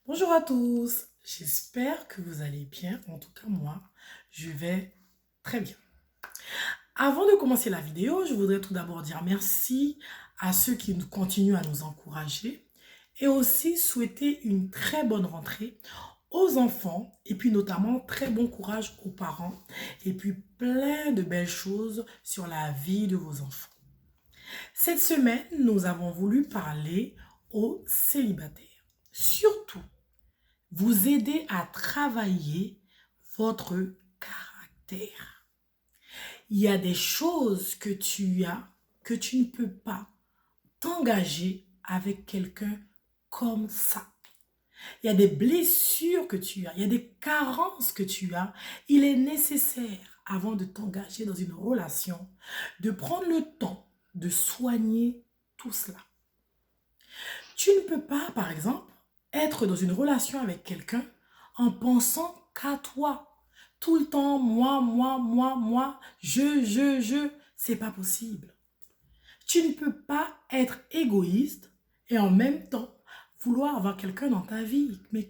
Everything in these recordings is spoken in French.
Bonjour à tous, j'espère que vous allez bien. En tout cas, moi, je vais très bien. Avant de commencer la vidéo, je voudrais tout d'abord dire merci à ceux qui continuent à nous encourager et aussi souhaiter une très bonne rentrée aux enfants et puis notamment très bon courage aux parents et puis plein de belles choses sur la vie de vos enfants. Cette semaine, nous avons voulu parler aux célibataires. Surtout, vous aider à travailler votre caractère. Il y a des choses que tu as que tu ne peux pas t'engager avec quelqu'un comme ça. Il y a des blessures que tu as, il y a des carences que tu as. Il est nécessaire, avant de t'engager dans une relation, de prendre le temps de soigner tout cela. Tu ne peux pas, par exemple, être dans une relation avec quelqu'un en pensant qu'à toi. Tout le temps, moi, je. C'est pas possible. Tu ne peux pas être égoïste et en même temps vouloir avoir quelqu'un dans ta vie. Mais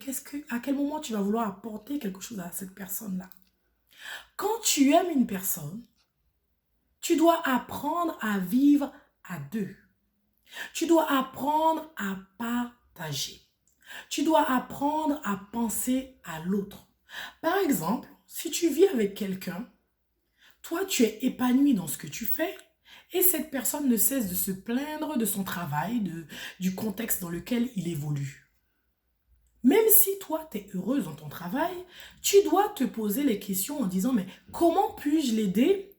à quel moment tu vas vouloir apporter quelque chose à cette personne-là? Quand tu aimes une personne, tu dois apprendre à vivre à deux. Tu dois apprendre à partager. Tu dois apprendre à penser à l'autre. Par exemple, si tu vis avec quelqu'un, toi tu es épanoui dans ce que tu fais et cette personne ne cesse de se plaindre de son travail, du contexte dans lequel il évolue. Même si toi tu es heureuse dans ton travail, tu dois te poser les questions en disant mais comment puis-je l'aider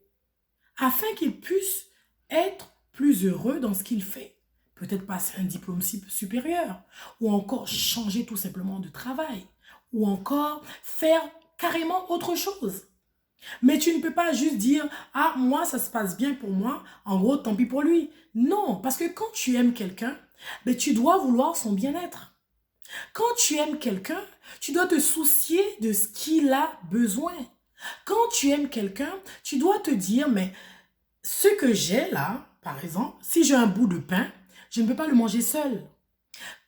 afin qu'il puisse être plus heureux dans ce qu'il fait? Peut-être passer un diplôme supérieur, ou encore changer tout simplement de travail, ou encore faire carrément autre chose. Mais tu ne peux pas juste dire « Ah, moi, ça se passe bien pour moi, en gros, tant pis pour lui. » Non, parce que quand tu aimes quelqu'un, ben, tu dois vouloir son bien-être. Quand tu aimes quelqu'un, tu dois te soucier de ce qu'il a besoin. Quand tu aimes quelqu'un, tu dois te dire « Mais ce que j'ai là, par exemple, si j'ai un bout de pain, je ne peux pas le manger seul. »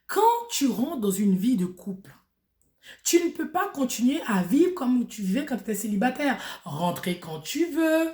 Quand tu rentres dans une vie de couple, tu ne peux pas continuer à vivre comme tu vivais quand tu étais célibataire. Rentrer quand tu veux,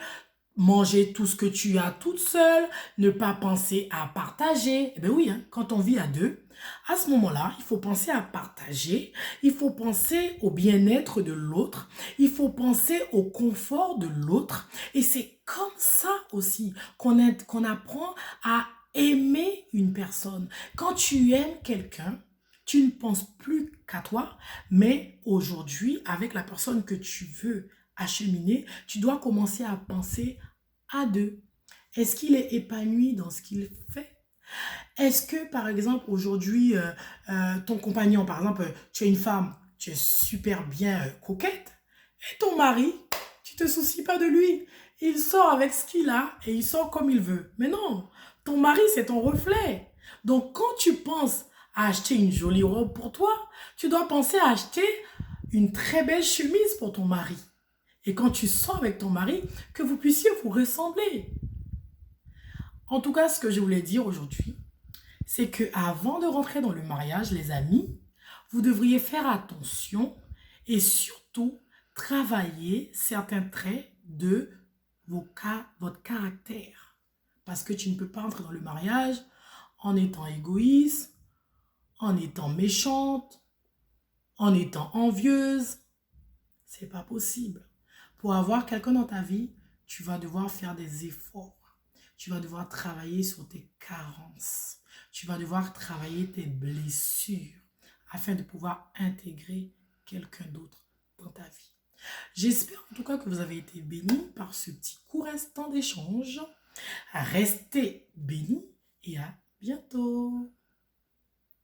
manger tout ce que tu as toute seule, ne pas penser à partager. Eh bien oui, hein, quand on vit à deux, à ce moment-là, il faut penser à partager, il faut penser au bien-être de l'autre, il faut penser au confort de l'autre. Et c'est comme ça aussi qu'on apprend à aimer une personne. Quand tu aimes quelqu'un, tu ne penses plus qu'à toi, mais aujourd'hui, avec la personne que tu veux acheminer, tu dois commencer à penser à deux. Est-ce qu'il est épanoui dans ce qu'il fait? Est-ce que, par exemple, aujourd'hui, ton compagnon, par exemple, tu es une femme, tu es super bien coquette, et ton mari, tu te soucies pas de lui. Il sort avec ce qu'il a et il sort comme il veut. Mais non, ton mari, c'est ton reflet. Donc, quand tu penses à acheter une jolie robe pour toi, tu dois penser à acheter une très belle chemise pour ton mari. Et quand tu sors avec ton mari, que vous puissiez vous ressembler. En tout cas, ce que je voulais dire aujourd'hui, c'est que avant de rentrer dans le mariage, les amis, vous devriez faire attention et surtout travailler certains traits de votre caractère. Parce que tu ne peux pas entrer dans le mariage en étant égoïste, en étant méchante, en étant envieuse. C'est pas possible. Pour avoir quelqu'un dans ta vie, tu vas devoir faire des efforts. Tu vas devoir travailler sur tes carences. Tu vas devoir travailler tes blessures afin de pouvoir intégrer quelqu'un d'autre dans ta vie. J'espère en tout cas que vous avez été bénis par ce petit court instant d'échange. Restez bénis et à bientôt.